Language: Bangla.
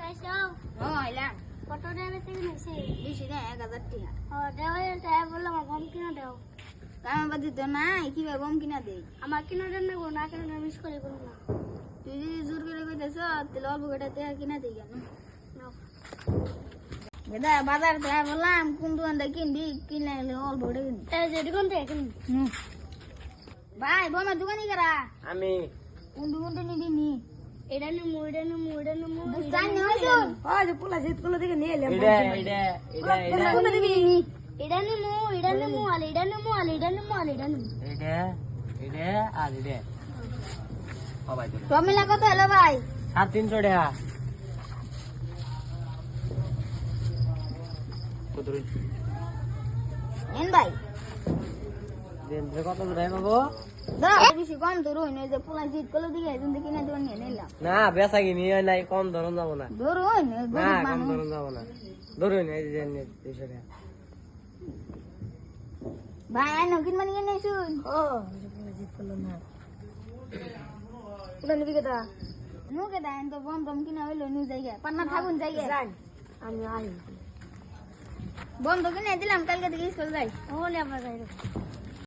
আইছো ও আইলাম কত টাকা বেচে কিনেছি বেশি না 1000 টাকা ও দেও টাকা বললাম গম কিনা দেও কাম বাদি তো নাই কিভাবে গম কিনা দেই আমার কিনা দেন না গো না কিনা মিস করে বলুন না তুই যদি জোর করে কইতেছ তাহলে অল্প করে টাকা কিনা দেই কেন নাও বেদা বাজার থেকে বললাম কোন দোকানটা কিনবি কিনলে অল্প করে কিনবি এই যে দোকান থেকে কিন ভাই বোমা দোকানি করা আমি কোন দোকানটা নিবি নি এটা নিমু জান না শুন ও যে পোলা জিতগুলো থেকে নিয়ে এলাম এটা কোনটা দিবি নি এটা নিমু আর এটা নিমু আর এটা নিমু আর এটা নিমু আর এটা ও ভাই তো টমেলা কত হলো ভাই 350 টাকা কত রে এন ভাই দেন কত রে বাবু দা বেশি কম তো রই না যে পোলা জিত কল দিকে এজন দেখি না দোকান নিয়ে নিলাম না বেচা কিনি নাই কম ধরন যাব না ধর হই না না গরিব কম মানুষ ধরন যাব না ধরুন এই যে 200 টাকা ভাই আই নকিন মানি কেন শুন ও যে পোলা জিতগুলো না পোলা নিবি কেটা নুকে দাইন তো বম বম কিনা হইলো নু জায়গা পান্না থাকুন জায়গা জান আমি আই বন্ধ কিনে দিলাম কালকে থেকে স্কুল যাই ও নে আবার যাই